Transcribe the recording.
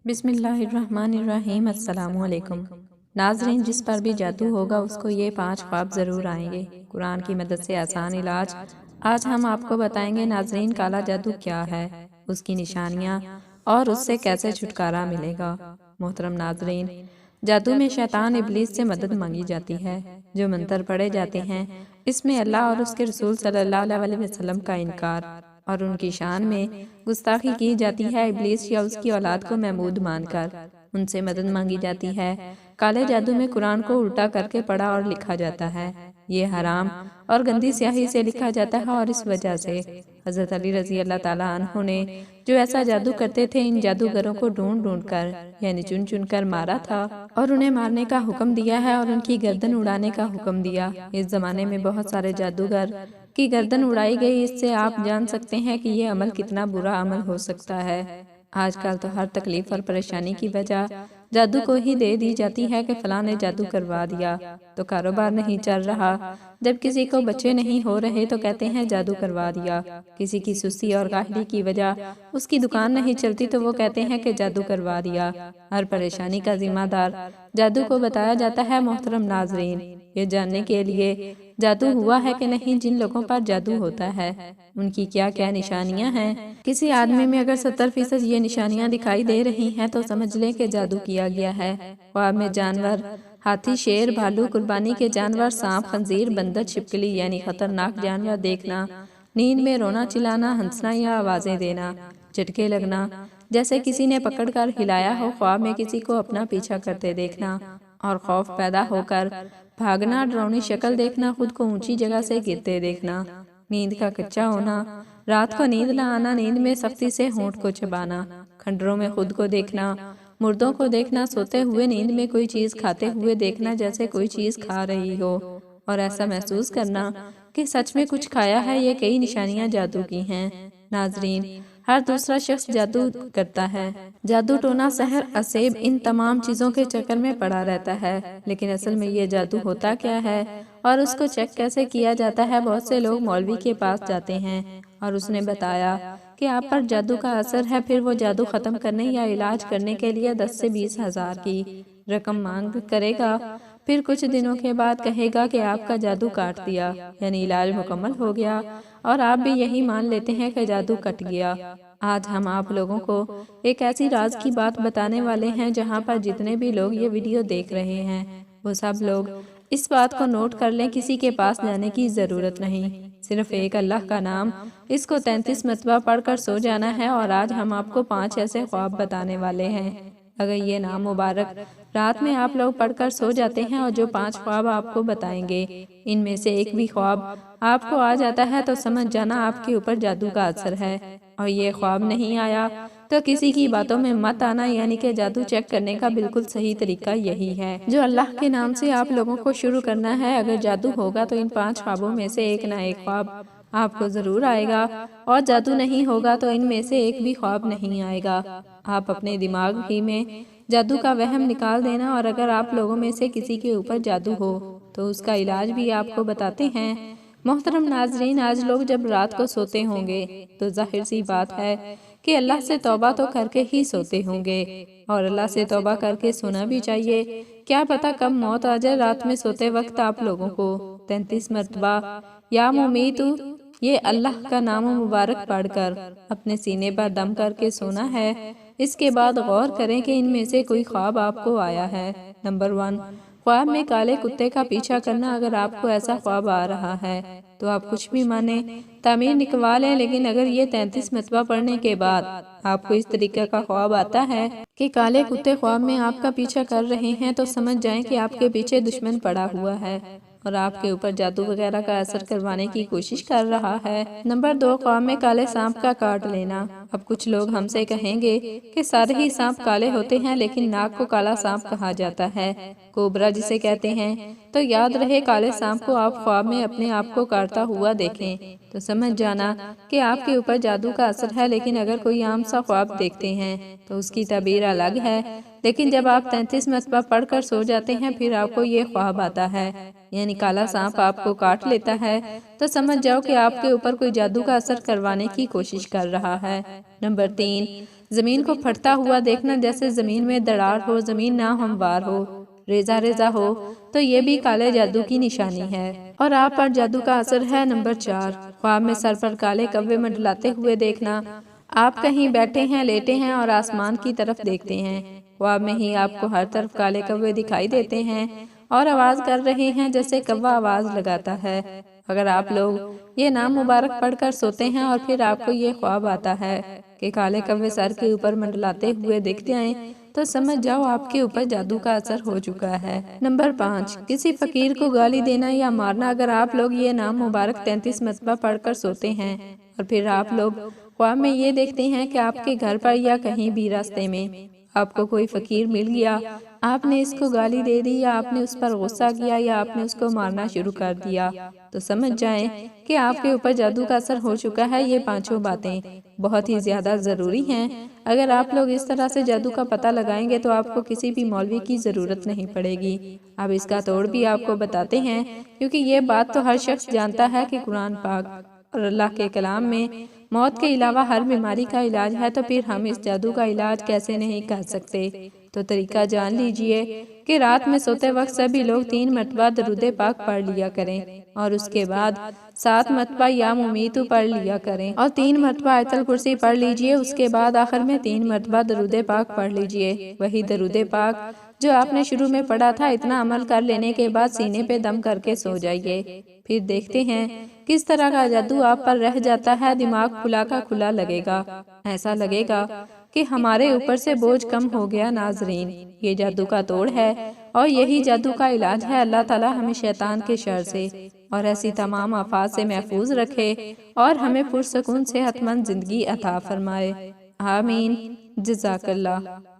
بسم اللہ الرحمن الرحیم۔ السلام علیکم ناظرین، جس پر بھی جادو ہوگا اس کو یہ 5 خواب ضرور آئیں گے۔ قرآن کی مدد سے آسان علاج آج ہم آپ کو بتائیں گے۔ ناظرین، کالا جادو کیا ہے، اس کی نشانیاں اور اس سے کیسے چھٹکارا ملے گا۔ محترم ناظرین، جادو میں شیطان ابلیس سے مدد مانگی جاتی ہے۔ جو منتر پڑھے جاتے ہیں اس میں اللہ اور اس کے رسول صلی اللہ علیہ وسلم کا انکار اور ان کی شان میں گستاخی کی جاتی ہے۔ ابلیس یا اس کی اولاد کو معبود مان کر ان سے مدد مانگی جاتی ہے۔ کالے جادو میں قرآن کو الٹا کر کے پڑھا اور لکھا جاتا ہے۔ یہ حرام اور گندی سیاہی سے لکھا جاتا ہے اور اس وجہ سے حضرت علی رضی اللہ تعالیٰ عنہ نے جو ایسا جادو کرتے تھے ان جادوگروں کو ڈھونڈ ڈھونڈ کر یعنی چن چن کر مارا تھا اور انہیں مارنے کا حکم دیا ہے اور ان کی گردن اڑانے کا حکم دیا۔ اس زمانے میں بہت سارے جادوگر کی گردن اڑائی گئی۔ اس سے آپ جان سکتے ہیں کہ یہ عمل کتنا برا عمل ہو سکتا ہے۔ آج کل تو ہر تکلیف اور پریشانی کی وجہ جادو کو ہی دے دی جاتی ہے کہ فلاں نے جادو کروا دیا تو کاروبار نہیں چل رہا۔ جب کسی کو بچے نہیں ہو رہے تو کہتے ہیں جادو کروا دیا۔ کسی کی سستی اور کاہلی کی وجہ اس کی دکان نہیں چلتی تو وہ کہتے ہیں کہ جادو کروا دیا۔ ہر پریشانی کا ذمہ دار جادو کو بتایا جاتا ہے۔ محترم ناظرین، یہ جاننے کے لیے جادو ہوا ہے کہ نہیں، جن لوگوں پر جادو ہوتا ہے ان کی کیا کیا نشانیاں ہیں۔ کسی آدمی میں اگر 70% یہ نشانیاں دکھائی دے رہی ہیں تو سمجھ لیں کہ جادو کیا گیا ہے۔ خواب میں جانور ہاتھی، شیر، بھالو، قربانی کے جانور، سانپ، خنزیر، بندر، چھپکلی یعنی خطرناک جانور دیکھنا، نیند میں رونا چلانا، ہنسنا یا آوازیں دینا، جھٹکے لگنا جیسے کسی نے پکڑ کر ہلایا ہو، خواب میں کسی کو اپنا پیچھا کرتے دیکھنا اور خوف پیدا ہو کر بھاگنا، ڈراؤنی شکل دیکھنا، خود کو اونچی جگہ سے گرتے دیکھنا، نیند کا کچا ہونا، رات کو نیند نہ آنا، نیند میں سختی سے ہونٹ کو چبانا، کھنڈروں میں خود کو دیکھنا، مردوں کو دیکھنا، سوتے ہوئے نیند میں کوئی چیز کھاتے ہوئے دیکھنا جیسے کوئی چیز کھا رہی ہو اور ایسا محسوس کرنا کہ سچ میں کچھ کھایا ہے۔ یہ کئی نشانیاں جادو کی ہیں۔ ناظرین، ہر دوسرا شخص جادو کرتا ہے۔ جادو ٹونا، سحر، اسیب، ان تمام چیزوں کے چکر میں پڑا رہتا ہے، لیکن اصل میں یہ جادو ہوتا کیا ہے اور اس کو چیک کیسے کیا جاتا ہے۔ بہت سے لوگ مولوی کے پاس جاتے ہیں اور اس نے بتایا کہ آپ پر جادو کا اثر ہے، پھر وہ جادو ختم کرنے یا علاج کرنے کے لیے 10 سے 20 ہزار کی رقم مانگ کرے گا، پھر کچھ دنوں کے بعد کہے گا کہ آپ کا جادو کاٹ دیا یعنی علاج مکمل ہو گیا، اور آپ بھی یہی مان لیتے ہیں کہ جادو کٹ گیا۔ آج ہم آپ لوگوں کو ایک ایسی راز کی بات بتانے والے ہیں جہاں پر جتنے بھی لوگ یہ ویڈیو دیکھ رہے ہیں وہ سب لوگ اس بات کو نوٹ کر لیں، کسی کے پاس جانے کی ضرورت نہیں، صرف ایک اللہ کا نام اس کو 33 مرتبہ پڑھ کر سو جانا ہے۔ اور آج ہم آپ کو 5 ایسے خواب بتانے والے ہیں، اگر یہ نام مبارک رات میں آپ لوگ پڑھ کر سو جاتے ہیں اور جو 5 خواب آپ کو بتائیں گے ان میں سے ایک بھی خواب آپ کو آ جاتا ہے تو سمجھ جانا آپ کے اوپر جادو کا اثر ہے، اور یہ خواب نہیں آیا تو کسی کی باتوں میں مت آنا، یعنی کہ جادو چیک کرنے کا بالکل صحیح طریقہ یہی ہے جو اللہ کے نام سے آپ لوگوں کو شروع کرنا ہے۔ اگر جادو ہوگا تو ان 5 خوابوں میں سے ایک نہ ایک خواب آپ کو ضرور آئے گا، اور جادو نہیں ہوگا تو ان میں سے ایک بھی خواب نہیں آئے گا۔ آپ اپنے دماغ ہی میں جادو کا وہم نکال دینا، اور اگر آپ لوگوں میں سے کسی کے اوپر جادو ہو تو اس کا علاج بھی آپ کو بتاتے ہیں۔ محترم ناظرین، آج لوگ جب رات کو سوتے ہوں گے تو ظاہر سی بات ہے کہ اللہ سے توبہ تو کر کے ہی سوتے ہوں گے، اور اللہ سے توبہ کر کے سونا بھی چاہیے۔ کیا پتہ کب موت آ جائے۔ رات میں سوتے وقت آپ لوگوں کو 33 مرتبہ یا ممیتو یہ اللہ کا نام مبارک پڑھ کر اپنے سینے پر دم کر کے سونا ہے۔ اس کے بعد غور کریں کہ ان میں سے کوئی خواب آپ کو آیا ہے۔ نمبر 1، خواب میں کالے کتے کا پیچھا کرنا۔ اگر آپ کو ایسا خواب آ رہا ہے تو آپ کچھ بھی مانیں، تعمیر نکوا لیں، لیکن اگر یہ 33 مرتبہ پڑھنے کے بعد آپ کو اس طریقے کا خواب آتا ہے کہ کالے کتے خواب میں آپ کا پیچھا کر رہے ہیں تو سمجھ جائیں کہ آپ کے پیچھے دشمن پڑا ہوا ہے اور آپ کے اوپر جادو وغیرہ کا اثر کروانے کی کوشش کر رہا ہے۔ نمبر 2، خواب میں کالے سانپ کا کاٹ لینا۔ اب کچھ لوگ ہم سے کہیں گے کہ سارے ہی سانپ کالے ہوتے ہیں، لیکن ناگ کو کالا سانپ کہا جاتا ہے، کوبرا جسے کہتے ہیں، تو یاد رہے کالے سانپ کو آپ خواب میں اپنے آپ کو کاٹتا ہوا دیکھیں تو سمجھ جانا کہ آپ کے اوپر جادو کا اثر ہے۔ لیکن اگر کوئی عام سا خواب دیکھتے ہیں تو اس کی تعبیر الگ ہے، لیکن جب آپ 33 مرتبہ پڑھ کر سو جاتے ہیں پھر آپ کو یہ خواب آتا ہے یعنی کالا سانپ آپ کو کاٹ لیتا ہے تو سمجھ جاؤ کہ آپ کے اوپر کوئی جادو کا اثر کروانے کی کوشش کر رہا ہے۔ نمبر 3، زمین کو پھٹتا ہوا دیکھنا، جیسے زمین میں دراڑ ہو، زمین نہ ہموار ہو، ریزہ ریزہ ہو، تو یہ بھی کالے جادو کی نشانی ہے۔ اور آپ پر جادو کا اثر ہے۔ نمبر 4، خواب میں سر پر کالے کوے منڈلاتے ہوئے دیکھنا۔ آپ کہیں بیٹھے ہیں، لیٹے ہیں اور آسمان کی طرف دیکھتے ہیں، خواب میں ہی آپ کو ہر طرف کالے کوے دکھائی دیتے ہیں اور آواز کر رہے ہیں جیسے کوا آواز لگاتا ہے۔ اگر آپ لوگ یہ نام مبارک پڑھ کر سوتے ہیں اور پھر آپ کو یہ خواب آتا ہے کہ کالے کوے سر کے اوپر منڈلاتے ہوئے دکھ جائیں، تو سمجھ جاؤ آپ کے اوپر جادو کا اثر ہو چکا ہے۔ نمبر 5، کسی فقیر کو گالی دینا یا مارنا۔ اگر آپ لوگ یہ نام مبارک 33 مرتبہ پڑھ کر سوتے ہیں اور پھر آپ لوگ خواب میں یہ دیکھتے ہیں کہ آپ کے گھر پر یا کہیں بھی راستے میں آپ کو کوئی فقیر مل گیا، آپ نے اس کو گالی دے دی یا آپ نے اس پر غصہ کیا یا آپ نے اس کو مارنا شروع کر دیا، تو سمجھ جائیں کہ آپ کے اوپر جادو کا اثر ہو چکا ہے۔ یہ 5 باتیں بہت ہی زیادہ ضروری ہیں۔ اگر آپ لوگ اس طرح سے جادو کا پتہ لگائیں گے تو آپ کو کسی بھی مولوی کی ضرورت نہیں پڑے گی۔ اب اس کا توڑ بھی آپ کو بتاتے ہیں، کیونکہ یہ بات تو ہر شخص جانتا ہے کہ قرآن پاک اور اللہ کے کلام میں موت کے علاوہ ہر بیماری کا علاج ہے، تو پھر ہم اس جادو کا علاج کیسے نہیں کر سکتے؟ تو طریقہ جان لیجئے کہ رات میں سوتے وقت سبھی لوگ 3 مرتبہ درود پاک پڑھ لیا کریں اور اس کے بعد 7 مرتبہ یا ممیتو پڑھ لیا کریں اور 3 مرتبہ آیت الکرسی پڑھ لیجئے۔ اس کے بعد آخر میں 3 مرتبہ درود پاک پڑھ لیجئے۔ وہی درود پاک جو آپ نے شروع میں پڑھا تھا، اتنا عمل کر لینے کے بعد سینے پہ دم کر کے سو جائیے۔ پھر دیکھتے ہیں کس طرح کا جادو آپ پر رہ جاتا ہے۔ دماغ کھلا کا کھلا لگے گا، ایسا لگے گا کہ ہمارے اوپر سے بوجھ کم ہو گیا۔ ناظرین، یہ جادو کا توڑ ہے اور یہی جادو کا علاج ہے۔ اللہ تعالی ہمیں شیطان کے شر سے اور ایسی تمام آفات سے محفوظ رکھے اور ہمیں پرسکون صحت مند زندگی عطا فرمائے۔ آمین۔ جزاک اللہ۔